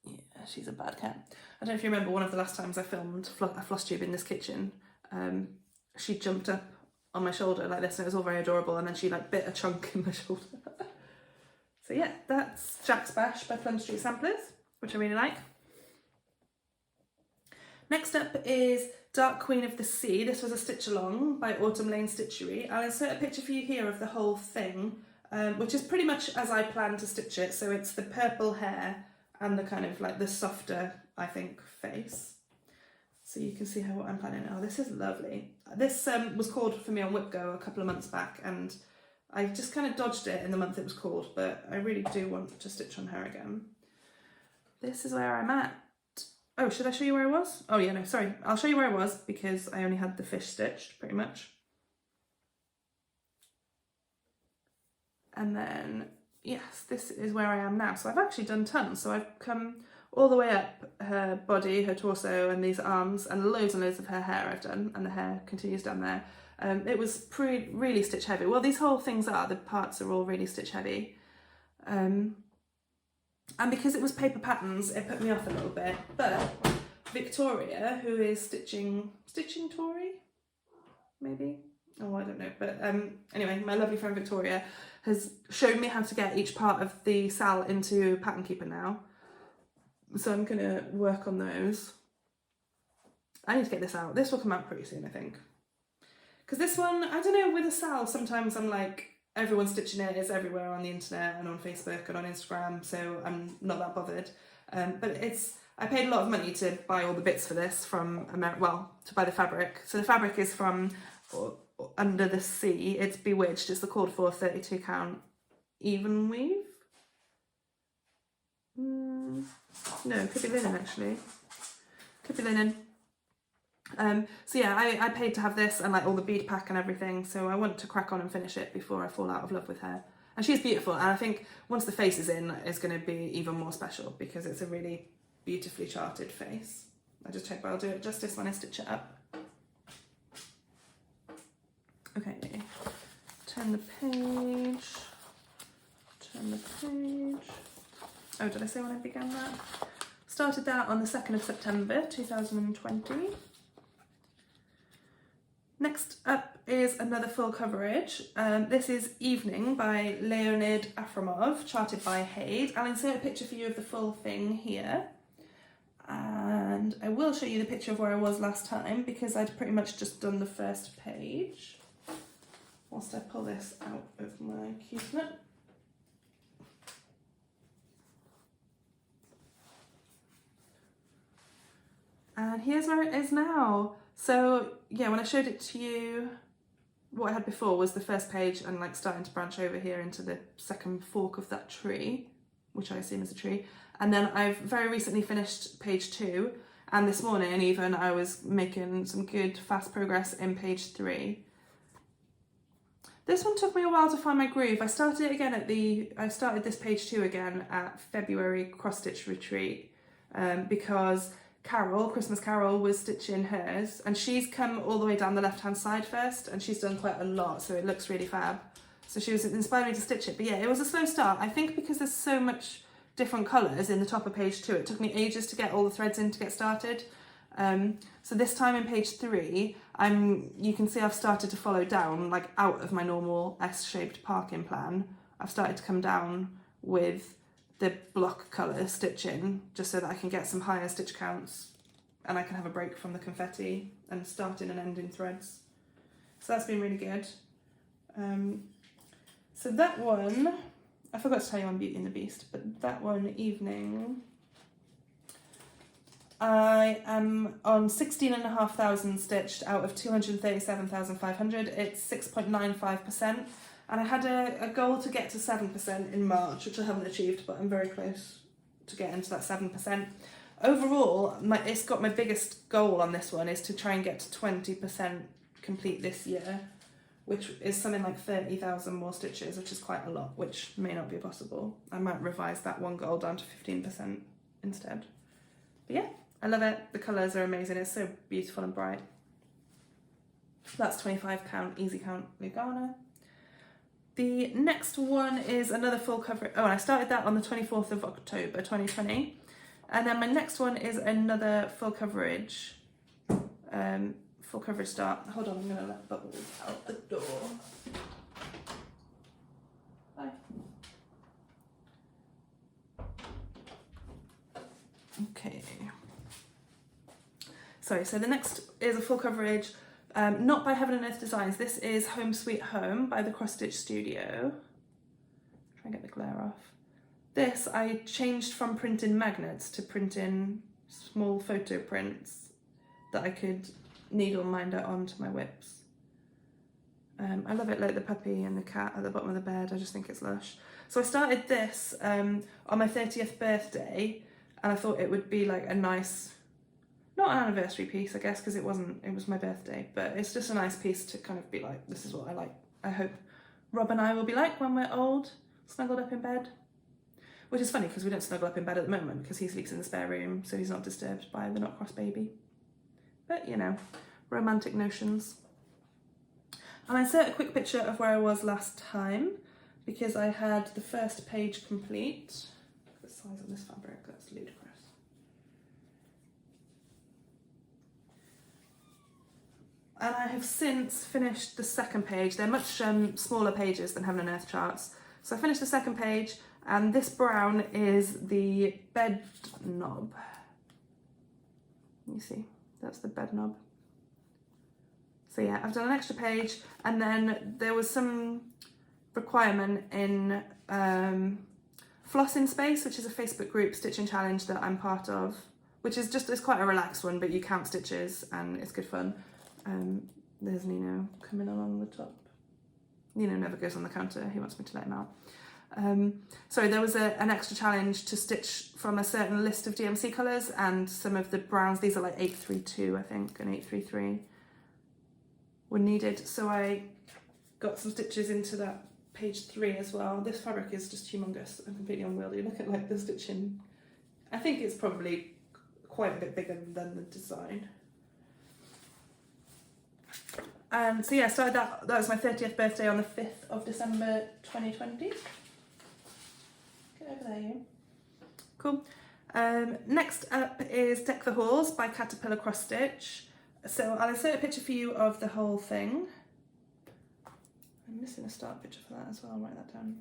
Yeah, she's a bad cat. I don't know if you remember one of the last times I filmed a floss tube in this kitchen. She jumped up on my shoulder like this, and it was all very adorable, and then she like bit a chunk in my shoulder. So yeah, that's Jack's Bash by Plum Street Samplers, which I really like. Next up is Dark Queen of the Sea. This was a stitch along by Autumn Lane Stitchery. I'll insert a picture for you here of the whole thing, which is pretty much as I planned to stitch it. So it's the purple hair and the kind of like the softer, I think, face. So you can see what I'm planning. Oh, this is lovely. This was called for me on WIP Go a couple of months back, and I just kind of dodged it in the month it was called, but I really do want to stitch on her again. This is where I'm at. Oh, should I show you where I was? Oh yeah, no, sorry. I'll show you where I was because I only had the fish stitched, pretty much. And then, yes, this is where I am now. So I've actually done tons. So I've come all the way up her body, her torso, and these arms, and loads of her hair I've done, and the hair continues down there. It was really stitch heavy. Well, these whole things are, the parts are all really stitch heavy. And because it was paper patterns, it put me off a little bit. But Victoria, who is stitching Tory, maybe? Oh, I don't know. But anyway, my lovely friend Victoria has shown me how to get each part of the sal into Pattern Keeper now. So I'm going to work on those. I need to get this out. This will come out pretty soon, I think. Because this one, I don't know, with a sal, sometimes I'm like, everyone's stitching it, it's everywhere on the internet and on Facebook and on Instagram, so I'm not that bothered. But I paid a lot of money to buy all the bits for this from to buy the fabric. So the fabric is from Under the Sea. It's Bewitched. It's the called for 32 count even weave. No, could be linen actually. Could be linen. So yeah, I paid to have this and like all the bead pack and everything, so I want to crack on and finish it before I fall out of love with her. And she's beautiful, and I think once the face is in, it's going to be even more special because it's a really beautifully charted face. I just hope I'll do it justice when I stitch it up. Okay, turn the page, turn the page. Oh, did I say when I began that? Started that on the 2nd of September 2020. Next up is another full coverage. This is Evening by Leonid Afromov, charted by Haid. I'll insert a picture for you of the full thing here. And I will show you the picture of where I was last time because I'd pretty much just done the first page. Whilst I pull this out of my Q-snip. And here's where it is now. So yeah, when I showed it to you, what I had before was the first page and like starting to branch over here into the second fork of that tree, which I assume is a tree. And then I've very recently finished page 2, and this morning even I was making some good fast progress in page 3. This one took me a while to find my groove. I started it again I started this page 2 again at February cross stitch retreat because Christmas Carol was stitching hers, and she's come all the way down the left hand side first, and she's done quite a lot, so it looks really fab. So she was inspiring me to stitch it, but yeah, it was a slow start. I think because there's so much different colours in the top of page 2, it took me ages to get all the threads in to get started. So this time in page 3, you can see I've started to follow down, like out of my normal S-shaped parking plan. I've started to come down with the block colour stitching just so that I can get some higher stitch counts and I can have a break from the confetti and starting and ending threads. So that's been really good. So that one, I forgot to tell you on Beauty and the Beast, but that one, Evening, I am on 16,500 stitched out of 237,500. It's 6.95%. And I had a goal to get to 7% in March, which I haven't achieved, but I'm very close to getting to that 7%. Overall, it's got my biggest goal on this one is to try and get to 20% complete this year, which is something like 30,000 more stitches, which is quite a lot, which may not be possible. I might revise that one goal down to 15% instead. But yeah, I love it. The colours are amazing. It's so beautiful and bright. That's 25 count, easy count Lugana. The next one is another full coverage. Oh, and I started that on the 24th of October 2020. And then my next one is another full coverage start. Hold on, I'm going to let Bubbles out the door. Bye. Okay. Sorry, so the next is a full coverage, not by Heaven and Earth Designs. This is Home Sweet Home by the Cross Stitch Studio. Try and get the glare off. This I changed from printing magnets to printing small photo prints that I could needle minder onto my WIPs. I love it, like the puppy and the cat at the bottom of the bed. I just think it's lush. So I started this on my 30th birthday, and I thought it would be like a nice, not an anniversary piece, I guess, because it was my birthday, but it's just a nice piece to kind of be like, this is what I like. I hope Rob and I will be like when we're old, snuggled up in bed. Which is funny because we don't snuggle up in bed at the moment because he sleeps in the spare room, so he's not disturbed by the not cross baby. But you know, romantic notions. And I insert a quick picture of where I was last time because I had the first page complete. The size of this fabric, that's ludicrous. And I have since finished the second page. They're much smaller pages than Heaven and Earth charts. So I finished the second page, and this brown is the bed knob. You see, that's the bed knob. So yeah, I've done an extra page, and then there was some requirement in Flossing Space, which is a Facebook group stitching challenge that I'm part of, which is just, it's quite a relaxed one, but you count stitches and it's good fun. There's Nino coming along the top. Nino never goes on the counter, he wants me to let him out. So there was an extra challenge to stitch from a certain list of DMC colours, and some of the browns, these are like 832 I think, and 833 were needed. So I got some stitches into that page 3 as well. This fabric is just humongous and completely unwieldy. Look at like the stitching. I think it's probably quite a bit bigger than the design. And so yeah, I started that was my 30th birthday on the 5th of December 2020. Get over there, you. Cool. Next up is Deck the Halls by Caterpillar Cross Stitch. So I'll insert a picture for you of the whole thing. I'm missing a start picture for that as well, I'll write that down.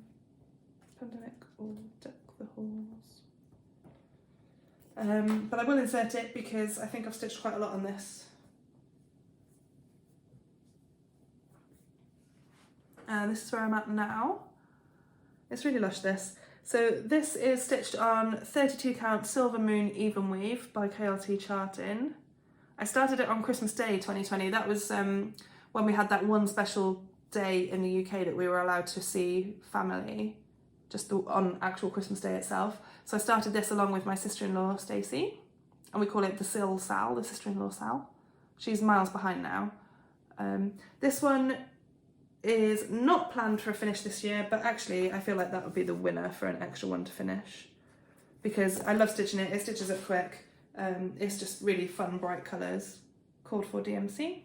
Pandemic or Deck the Halls. But I will insert it because I think I've stitched quite a lot on this. And this is where I'm at now. It's really lush, this. So this is stitched on 32 count Silver Moon Even Weave by KLT Charting. I started it on Christmas Day 2020. That was when we had that one special day in the UK that we were allowed to see family, just on actual Christmas Day itself. So I started this along with my sister-in-law Stacey, and we call it the Sil Sal, the sister-in-law Sal. She's miles behind now. This one is not planned for a finish this year, but actually I feel like that would be the winner for an extra one to finish, because I love stitching it. It stitches up quick. It's just really fun, bright colours, called for DMC.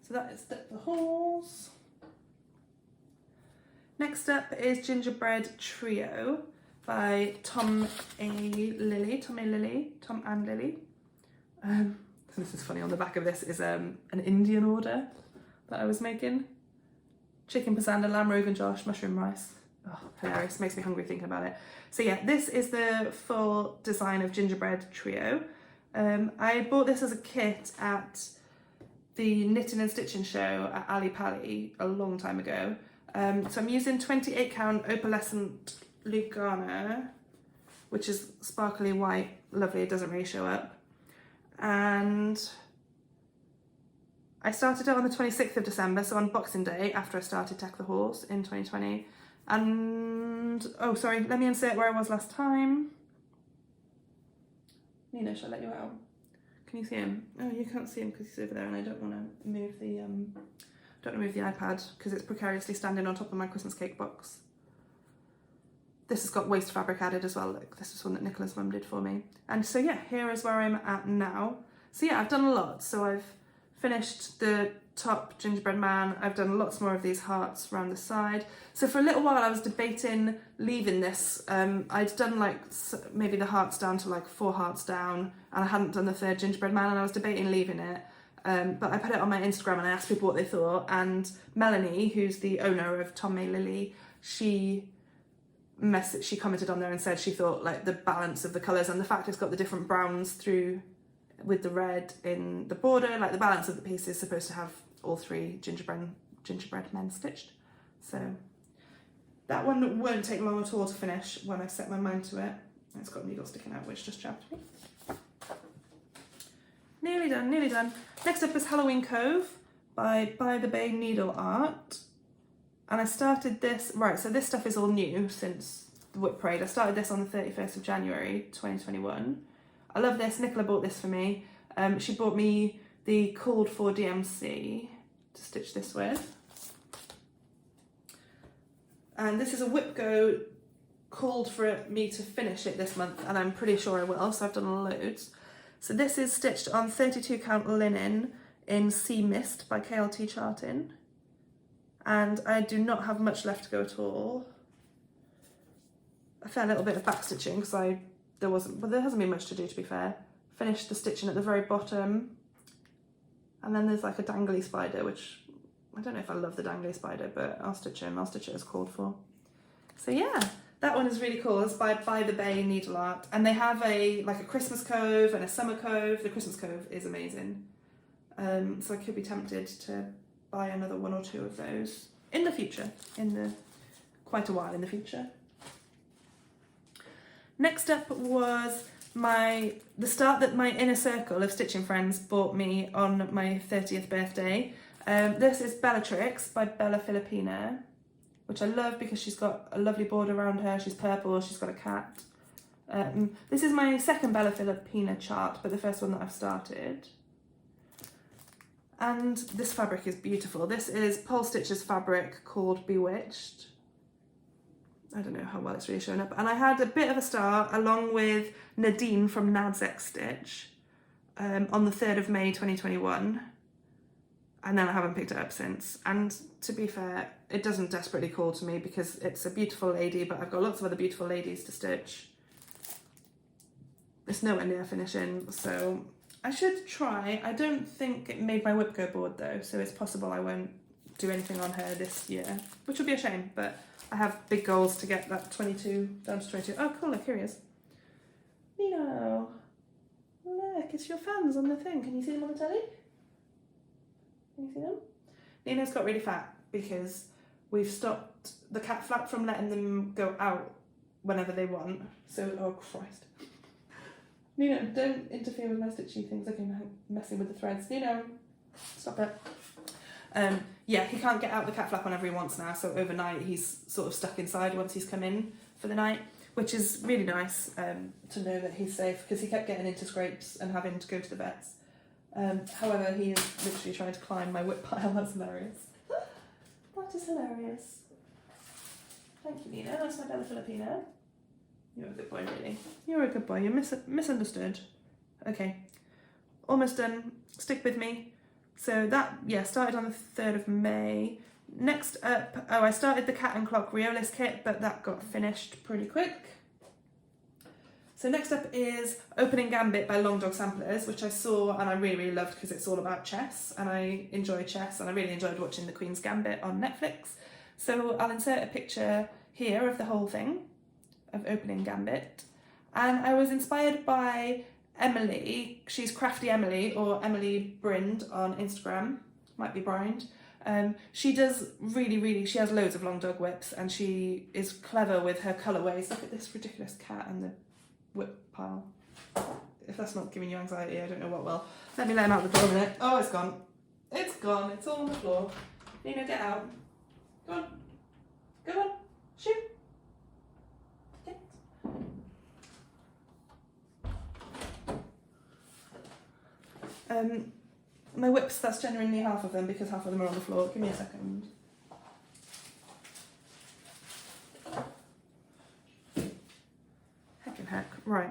So that is Deck the Halls. Next up is Gingerbread Trio by Tom and Lily. This is funny, on the back of this is an Indian order that I was making. Chicken pasanda, lamb rogan josh, mushroom rice. Oh, hilarious, makes me hungry thinking about it. So yeah, this is the full design of Gingerbread Trio. I bought this as a kit at the Knitting and Stitching show at Ali Pali a long time ago. So I'm using 28 count opalescent Lugana, which is sparkly white lovely, it doesn't really show up. And I started it on the 26th of December, so on Boxing Day, after I started Deck the Halls in 2020. And, oh sorry, let me insert where I was last time. Nina, shall I let you out? Can you see him? Oh, you can't see him because he's over there, and I don't want to move the iPad because it's precariously standing on top of my Christmas cake box. This has got waste fabric added as well. Look, this is one that Nicola's mum did for me. And so yeah, here is where I'm at now. So yeah, I've done a lot. So I've finished the top gingerbread man. I've done lots more of these hearts around the side. So for a little while I was debating leaving this. I'd done like maybe the hearts down to like 4 hearts down, and I hadn't done the third gingerbread man, and I was debating leaving it. But I put it on my Instagram and I asked people what they thought, and Melanie, who's the owner of Tom May Lily, she commented on there and said she thought like the balance of the colours and the fact it's got the different browns through with the red in the border, like the balance of the piece is supposed to have all 3 gingerbread men stitched. So that one won't take long at all to finish when I set my mind to it. It's got needles sticking out, which just chapped me. Nearly done, nearly done. Next up is Halloween Cove by the Bay Needle Art. And I started this, right, so this stuff is all new since the WIP parade. I started this on the 31st of January 2021. I love this. Nicola bought this for me. She bought me the Called For DMC to stitch this with. And this is a WIP Go called for me to finish it this month, and I'm pretty sure I will, so I've done loads. So this is stitched on 32 count linen in Sea Mist by KLT Charting. And I do not have much left to go at all. I found a little bit of back stitching because there hasn't been much to do, to be fair. Finished the stitching at the very bottom. And then there's like a dangly spider, which I don't know if I love the dangly spider, but I'll stitch him. I'll stitch it as called for. So yeah, that one is really cool. It's by the Bay Needle Art. And they have a Christmas cove and a summer cove. The Christmas cove is amazing. So I could be tempted to buy another 1 or 2 of those in the future, quite a while in the future. Next up was the start that my inner circle of stitching friends bought me on my 30th birthday. This is Bellatrix by Bella Filipina, which I love because she's got a lovely border around her. She's purple, she's got a cat. This is my second Bella Filipina chart, but the first one that I've started. And this fabric is beautiful. This is Pole Stitch's fabric called Bewitched. I don't know how well it's really showing up. And I had a bit of a start along with Nadine from Nad's X Stitch on the 3rd of May 2021. And then I haven't picked it up since. And to be fair, it doesn't desperately call to me because it's a beautiful lady, but I've got lots of other beautiful ladies to stitch. It's nowhere near finishing, so I should try. I don't think it made my WIP go board though, so it's possible I won't do anything on her this year, which will be a shame, but I have big goals to get that 22 down to 22. Oh cool, look, here he is. Nino, look, it's your fans on the thing. Can you see them on the telly? Can you see them? Nino's got really fat because we've stopped the cat flap from letting them go out whenever they want. So, oh Christ. Nino, don't interfere with my stitchy things. Okay, I'm messing with the threads. Nino, stop it. Yeah, he can't get out the cat flap whenever he wants now, so overnight he's sort of stuck inside once he's come in for the night, which is really nice to know that he's safe, because he kept getting into scrapes and having to go to the vets. However, he is literally trying to climb my WIP pile. That's hilarious. That is hilarious. Thank you, Nina. That's my Bella Filipina. You're a good boy, really. You're a good boy. You're misunderstood. Okay, almost done. Stick with me. So that, yeah, started on the 3rd of May. Next up, I started the Cat and Clock Riolis kit, but that got finished pretty quick. So next up is Opening Gambit by Long Dog Samplers, which I saw and I really, really loved because it's all about chess, and I enjoy chess, and I really enjoyed watching The Queen's Gambit on Netflix. So I'll insert a picture here of the whole thing, of Opening Gambit. And I was inspired by Emily. She's Crafty Emily, or Emily Brind on Instagram, might be Brind. She does she has loads of long dog whips, and she is clever with her colourways. Look at this ridiculous cat and the whip pile. If that's not giving you anxiety, I don't know what will. Let me let him out the door a minute. Oh, it's gone. It's gone. It's all on the floor. Nina, get out. Go on. Go on. Shoot. Get. My whips, that's genuinely half of them because half of them are on the floor. Give me a second. Heck and heck. Right.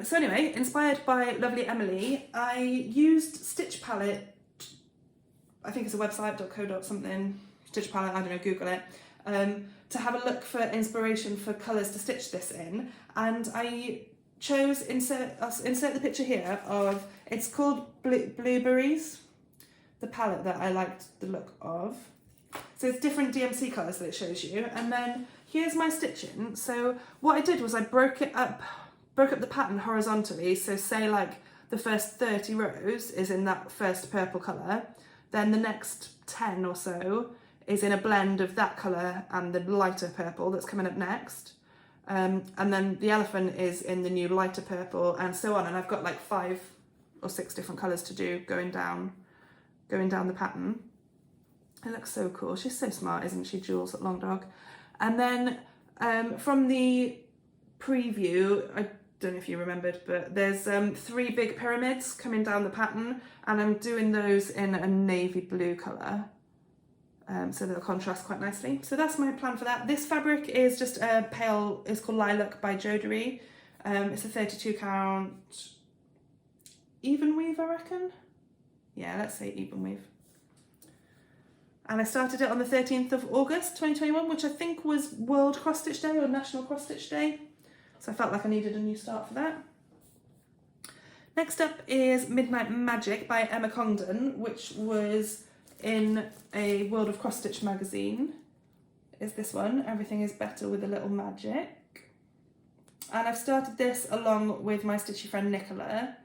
So anyway, inspired by lovely Emily, I used Stitch Palette, I think it's a website, .co. something, Stitch Palette, I don't know, Google it, to have a look for inspiration for colours to stitch this in, and I chose, insert the picture here of, it's called Blueberries, the palette that I liked the look of. So it's different DMC colours that it shows you, and then here's my stitching. So what I did was I broke up the pattern horizontally, so say like the first 30 rows is in that first purple colour, then the next 10 or so is in a blend of that colour and the lighter purple that's coming up next, and then the elephant is in the new lighter purple, and so on, and I've got like 5 or 6 different colours to do going down the pattern. It looks so cool. She's so smart, isn't she, Jules at Long Dog? And then from the preview, I don't know if you remembered, but there's 3 big pyramids coming down the pattern, and I'm doing those in a navy blue colour, so they'll contrast quite nicely. So that's my plan for that. This fabric is just a pale, it's called Lilac by Jodery. It's a 32 count even weave, I reckon. Yeah, let's say even weave. And I started it on the 13th of August 2021, which I think was World Cross Stitch Day or National Cross Stitch Day. So I felt like I needed a new start for that. Next up is Midnight Magic by Emma Congdon, which was in a World of Cross Stitch magazine. Is this one, Everything is Better with a Little Magic. And I've started this along with my stitchy friend Nicola.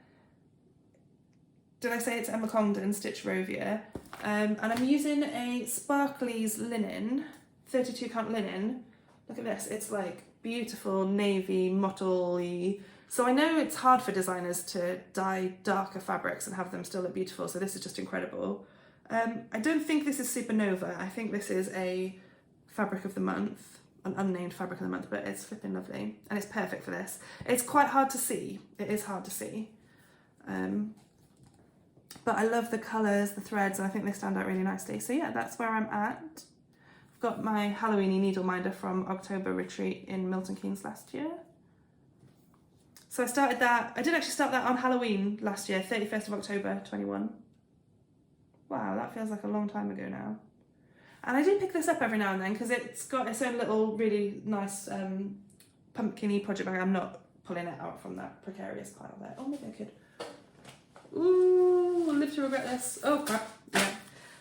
Did I say it's Emma Congdon Stitch Rovia? And I'm using a Sparkly's linen, 32 count linen. Look at this, it's like beautiful navy, mottley. So I know it's hard for designers to dye darker fabrics and have them still look beautiful, so this is just incredible. I don't think this is Supernova, I think this is a fabric of the month, an unnamed fabric of the month, but it's flipping lovely and it's perfect for this. It's quite hard to see, it is hard to see. But I love the colours, the threads, and I think they stand out really nicely. So yeah, that's where I'm at. I've got my Halloweeny needle minder from October retreat in Milton Keynes last year. So I started that, I did actually start that on Halloween last year, 31st of October 21. Wow, that feels like a long time ago now. And I do pick this up every now and then because it's got its own little really nice pumpkin-y project bag. I'm not pulling it out from that precarious pile there. Oh, maybe I could. Ooh, live to regret this. Oh crap, yeah.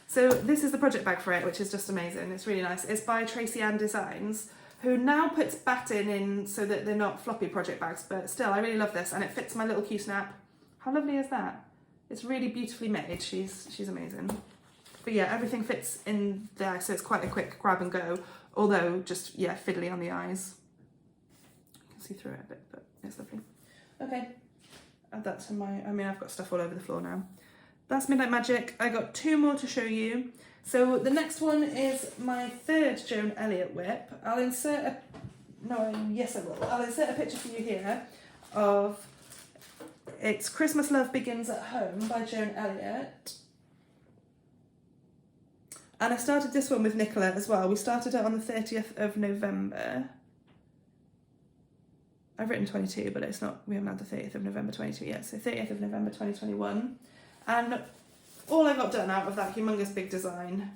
So this is the project bag for it, which is just amazing. It's really nice. It's by Tracy Ann Designs, who now puts batting in so that they're not floppy project bags, but still, I really love this, and it fits my little Q-snap. How lovely is that? It's really beautifully made. She's amazing. But yeah, everything fits in there, so it's quite a quick grab and go, although just, yeah, fiddly on the eyes. You can see through it a bit, but it's lovely. Okay. Add that to my, I've got stuff all over the floor now. That's Midnight Magic. I got 2 more to show you. So the next one is my 3rd Joan Elliott whip. I'll insert a picture for you here of, it's Christmas Love Begins at Home by Joan Elliott. And I started this one with Nicola as well. We started it on the 30th of November. I've written 22, but it's not, we haven't had the 30th of November 22 yet, so 30th of November 2021. And all I got done out of that humongous big design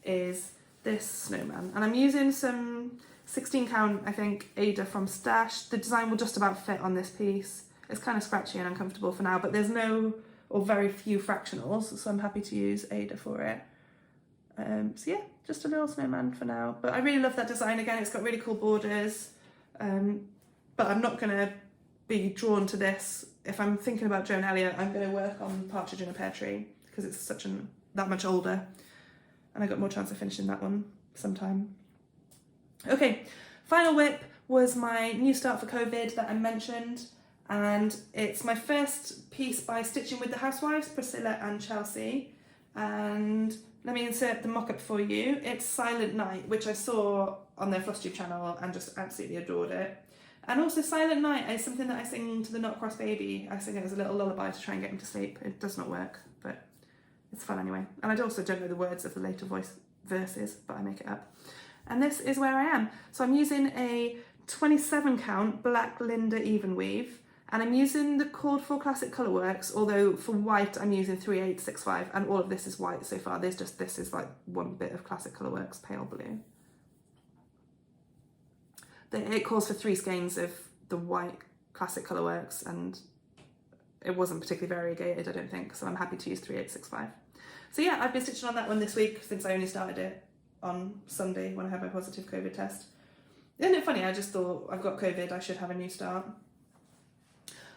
is this snowman. And I'm using some 16 count, I think, Ada from Stash. The design will just about fit on this piece. It's kind of scratchy and uncomfortable for now, but there's no, or very few fractionals, so I'm happy to use Ada for it. So yeah, just a little snowman for now. But I really love that design. Again, it's got really cool borders. But I'm not going to be drawn to this. If I'm thinking about Joan Elliott, I'm going to work on Partridge in a Pear Tree because it's that much older, and I got more chance of finishing that one sometime. Okay, final whip was my new start for COVID that I mentioned. And it's my first piece by Stitching with the Housewives, Priscilla and Chelsea. And let me insert the mock-up for you. It's Silent Night, which I saw on their FLOSSTUBE channel and just absolutely adored it. And also Silent Night is something that I sing to the not cross baby. I sing it as a little lullaby to try and get him to sleep. It does not work, but it's fun anyway. And I also don't know the words of the later voice verses, but I make it up. And this is where I am. So I'm using a 27 count black Linda even weave, and I'm using the Chord for Classic Colourworks, although for white I'm using 3865, and all of this is white so far. This is like one bit of Classic Colourworks pale blue. It calls for 3 skeins of the white Classic Colourworks, and it wasn't particularly variegated, I don't think, so I'm happy to use 3865. So yeah, I've been stitching on that one this week since I only started it on Sunday when I had my positive COVID test. Isn't it funny? I just thought, I've got COVID, I should have a new start.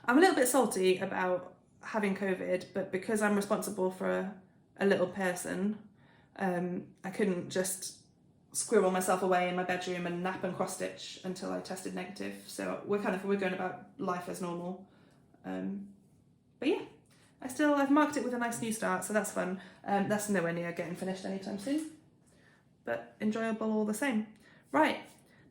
I'm a little bit salty about having COVID, but because I'm responsible for a little person, I couldn't just squirrel myself away in my bedroom and nap and cross stitch until I tested negative. So we're going about life as normal. But yeah, I've marked it with a nice new start, so that's fun. That's nowhere near getting finished anytime soon, but enjoyable all the same. Right,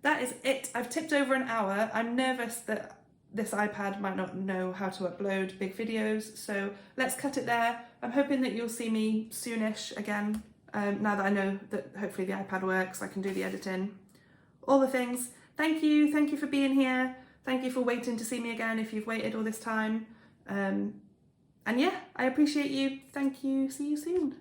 that is it. I've tipped over an hour. I'm nervous that this iPad might not know how to upload big videos, so let's cut it there. I'm hoping that you'll see me soonish again, now that I know that hopefully the iPad works, I can do the editing, all the things. Thank you for being here. Thank you for waiting to see me again if you've waited all this time. And yeah, I appreciate you. Thank you. See you soon.